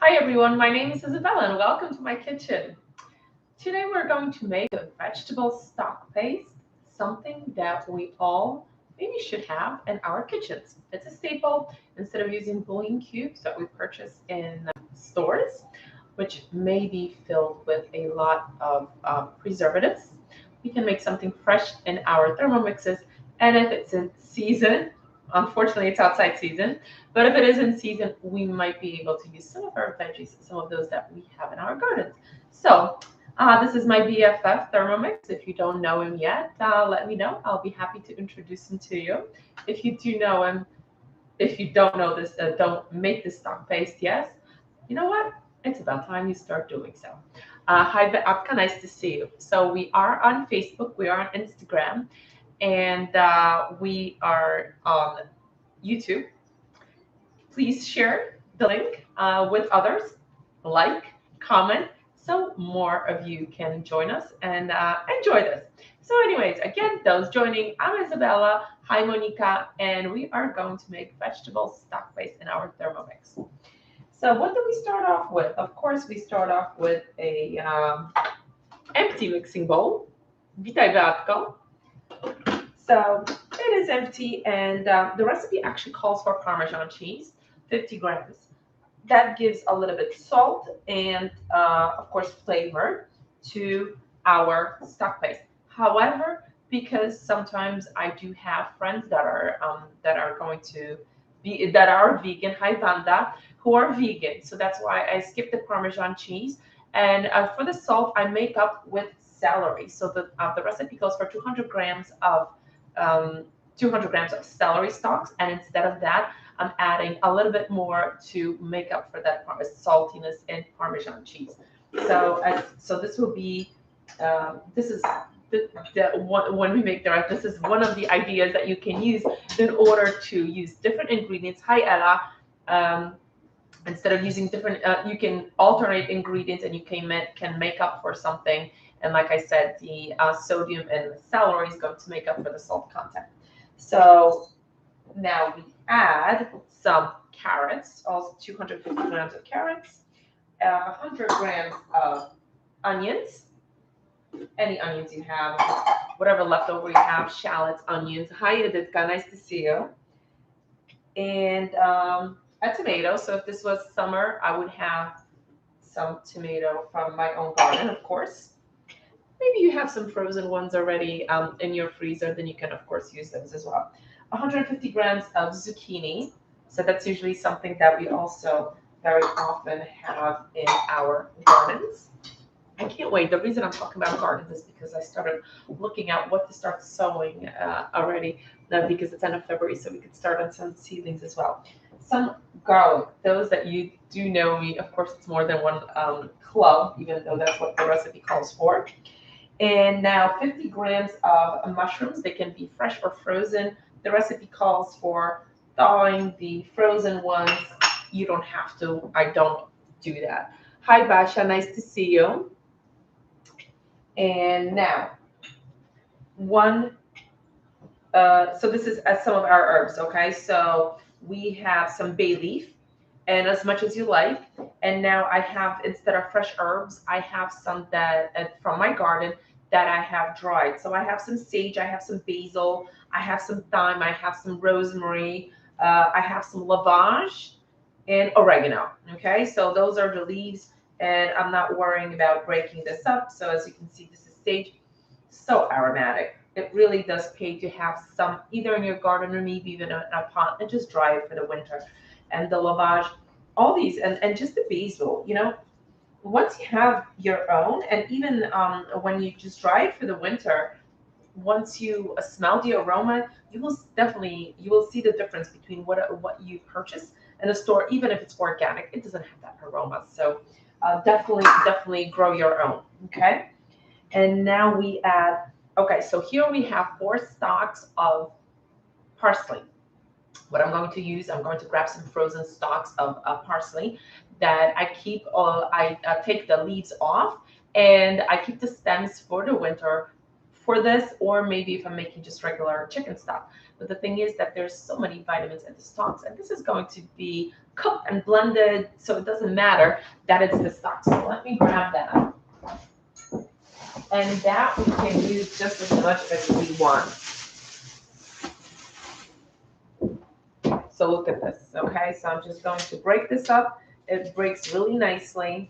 Hi everyone, my name is Isabella and welcome to my kitchen. Today we're going to make a vegetable stock paste, something that we all maybe should have in our kitchens. It's a staple instead of using bouillon cubes that we purchase in stores, which may be filled with a lot of preservatives. We can make something fresh in our Thermomixes, and if it's in season, unfortunately it's outside season, but if it is in season, we might be able to use some of our veggies, some of those that we have in our gardens. So this is my BFF Thermomix. If you don't know him yet, let me know. I'll be happy to introduce him to you. If you do know him, if you don't know this, don't make this stock paste, yes. You know what? It's about time you start doing so. Hi, Apka, nice to see you. So we are on Facebook, we are on Instagram, and we are on YouTube. Please share the link with others, like, comment, so more of you can join us and enjoy this. So, anyways, again, those joining, I'm Isabella. Hi, Monica, and we are going to make vegetable stock paste in our Thermomix. So, what do we start off with? Of course, we start off with a empty mixing bowl. Witaj, Beatko. So it is empty, and the recipe actually calls for Parmesan cheese, 50 grams. That gives a little bit salt and, of course, flavor to our stock paste. However, because sometimes I do have friends that are going to be that are vegan, hi Vanda, who are vegan. So that's why I skipped the Parmesan cheese. And for the salt, I make up with celery. So the recipe calls for 200 grams of 200 grams of celery stalks, and instead of that, I'm adding a little bit more to make up for that saltiness in Parmesan cheese. So this will be this is the one when we make the rest. This is one of the ideas that you can use in order to use different ingredients. Hi Ella. Instead of using different, you can alternate ingredients and you can make up for something. And like I said, the sodium and the celery is going to make up for the salt content. So now we add some carrots, also 250 grams of carrots, 100 grams of onions, any onions you have, whatever leftover you have, shallots, onions. Hi, Editka, nice to see you. And a tomato. So if this was summer, I would have some tomato from my own garden, of course. Maybe you have some frozen ones already in your freezer, then you can, of course, use those as well. 150 grams of zucchini. So that's usually something that we also very often have in our gardens. I can't wait. The reason I'm talking about gardens is because I started looking at what to start sowing already, because it's end of February, so we could start on some seedlings as well. Some garlic. Those that you do know me, of course, it's more than one clove, even though that's what the recipe calls for. And now 50 grams of mushrooms. They can be fresh or frozen. The recipe calls for thawing the frozen ones. You don't have to. I don't do that. Hi, Basha. Nice to see you. And now, so this is some of our herbs, okay? So we have some bay leaf, and as much as you like. And now I have, instead of fresh herbs, I have some that from my garden that I have dried. So I have some sage, I have some basil, I have some thyme, I have some rosemary, I have some lavage and oregano. Okay, so those are the leaves, and I'm not worrying about breaking this up. So as you can see, this is sage, so aromatic. It really does pay to have some either in your garden or maybe even in a pot and just dry it for the winter. And the lavage, all these, and just the basil, once you have your own, and even when you just dry it for the winter, once you smell the aroma, you will see the difference between what you purchase in a store, even if it's organic. It doesn't have that aroma. So definitely grow your own. Okay. And now we add. Okay, so here we have 4 stalks of parsley. What I'm going to use, I'm going to grab some frozen stalks of parsley that I keep. I take the leaves off, and I keep the stems for the winter for this, or maybe if I'm making just regular chicken stock. But the thing is that there's so many vitamins in the stocks, and this is going to be cooked and blended, so it doesn't matter that it's the stock. So let me grab that. And that we can use just as much as we want. So look at this, okay? So I'm just going to break this up. It breaks really nicely.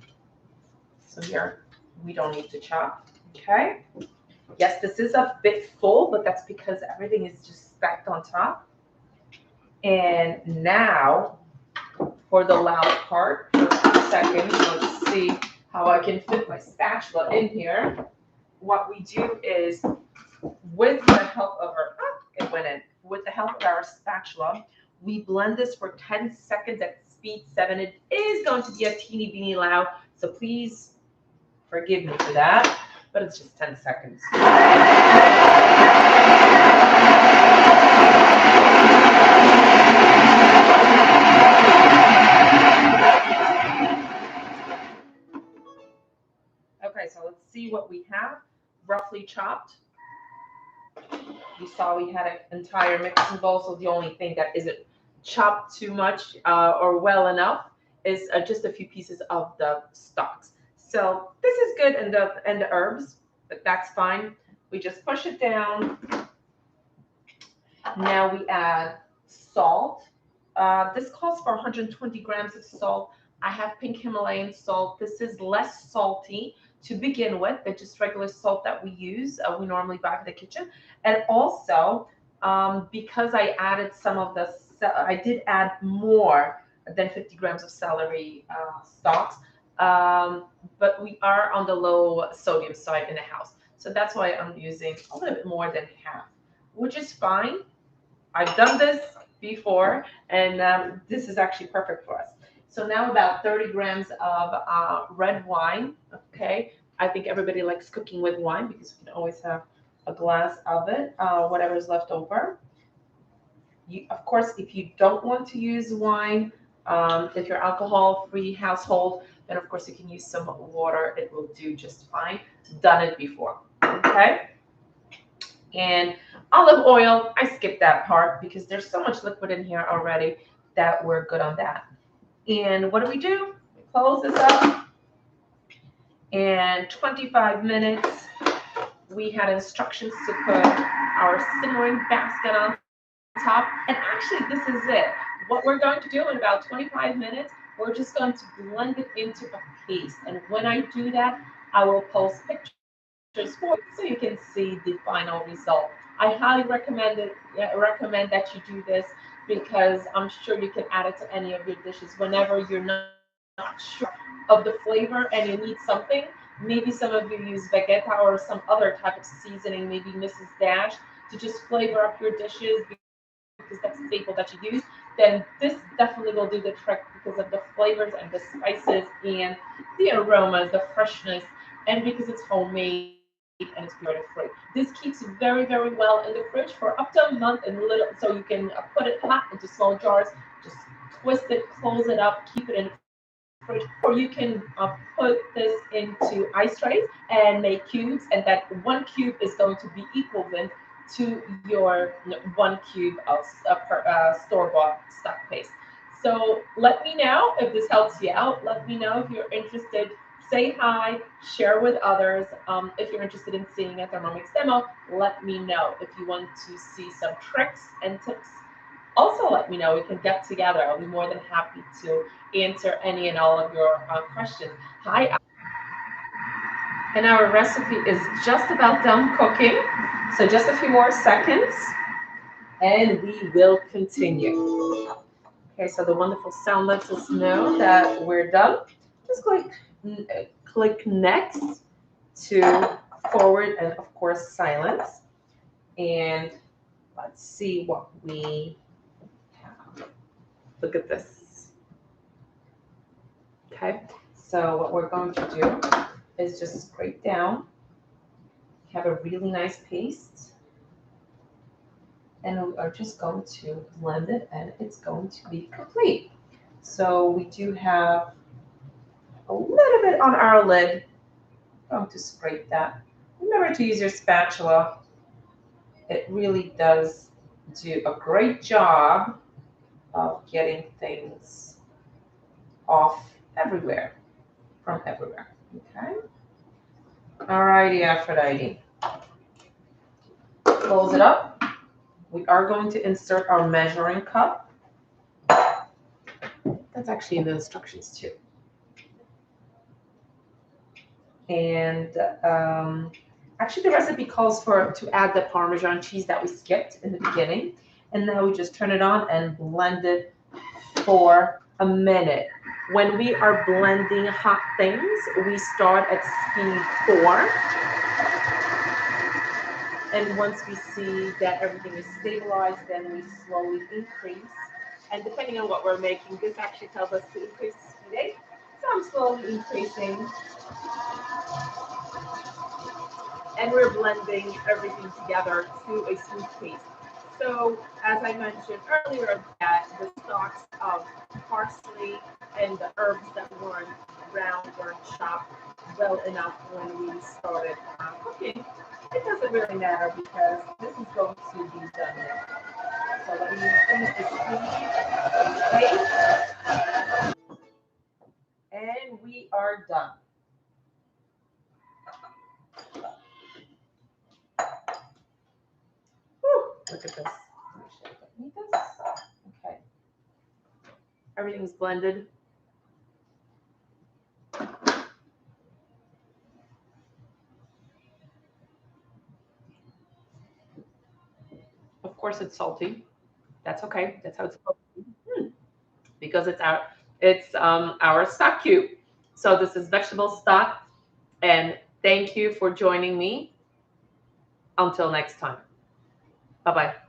So here, we don't need to chop, okay? Yes, this is a bit full, but that's because everything is just stacked on top. And now, for the loud part, for 2 seconds, let's see how I can fit my spatula in here. What we do is, with the help of our, it went in. With the help of our spatula, we blend this for 10 seconds at speed 7. It is going to be a teeny beeny loud, so please forgive me for that, but it's just 10 seconds. Okay, so let's see what we have roughly chopped. You saw we had an entire mixing bowl, so the only thing that isn't chopped too much or well enough is just a few pieces of the stalks. So this is good, and the herbs, but that's fine. We just push it down. Now we add salt. This calls for 120 grams of salt. I have pink Himalayan salt. This is less salty to begin with than just regular salt that we use. We normally buy for the kitchen. And also, because I added some of the, I did add more than 50 grams of celery stalks, but we are on the low sodium side in the house. So that's why I'm using a little bit more than half, which is fine. I've done this before, and this is actually perfect for us. So now about 30 grams of red wine, okay? I think everybody likes cooking with wine because you can always have a glass of it, whatever's left over. Of course, if you don't want to use wine, if you're alcohol-free household, then of course you can use some water. It will do just fine. Done it before, okay? And olive oil, I skipped that part because there's so much liquid in here already that we're good on that. And what do? We close this up. And 25 minutes, we had instructions to put our simmering basket on top. And actually, this is it. What we're going to do in about 25 minutes, we're just going to blend it into a paste. And when I do that, I will post pictures for you so you can see the final result. I highly recommend that you do this because I'm sure you can add it to any of your dishes whenever you're not sure of the flavor and you need something. Maybe some of you use Vegeta or some other type of seasoning, maybe Mrs. Dash, to just flavor up your dishes because that's a staple that you use. Then this definitely will do the trick because of the flavors and the spices and the aromas, the freshness, and because it's homemade and it's gluten free. This keeps very, very well in the fridge for up to a month and little, so you can put it hot into small jars, just twist it, close it up, keep it in the fridge, or you can put this into ice trays and make cubes, and that 1 cube is going to be equivalent to your 1 cube of store-bought stock paste. So let me know if this helps you out. Let me know if you're interested. Say hi, share with others. If you're interested in seeing a Thermomix demo, let me know. If you want to see some tricks and tips, also let me know. We can get together. I'll be more than happy to answer any and all of your questions. Hi. And our recipe is just about done cooking. So just a few more seconds and we will continue. Okay, so the wonderful sound lets us know that we're done. Just click next to forward and of course silence. And let's see what we have. Look at this. Okay, so what we're going to do is just scrape down. Have a really nice paste. And we are just going to blend it and it's going to be complete. So we do have a little bit on our lid. I'm going to scrape that Remember to use your spatula. It really does do a great job of getting things off everywhere, from everywhere. Okay. Alrighty, Aphrodite. Close it up. We are going to insert our measuring cup. That's actually in the instructions too. And actually the recipe calls for to add the Parmesan cheese that we skipped in the beginning. And now we just turn it on and blend it for a minute. When we are blending hot things, we start at speed 4. And once we see that everything is stabilized, then we slowly increase. And depending on what we're making, this actually tells us to increase the speed 8. So I'm slowly increasing. And we're blending everything together to a smooth paste. So as I mentioned earlier, that the stalks of parsley and the herbs that weren't browned, weren't chopped well enough when we started cooking. It doesn't really matter because this is going to be done now. So let me finish this paste. And we are done. Whew, look at this. Need this? Okay. Everything's blended. Of course, it's salty. That's okay. That's how it's supposed to be. Because it's our stock cube. So this is vegetable stock, and thank you for joining me. Until next time. Bye bye.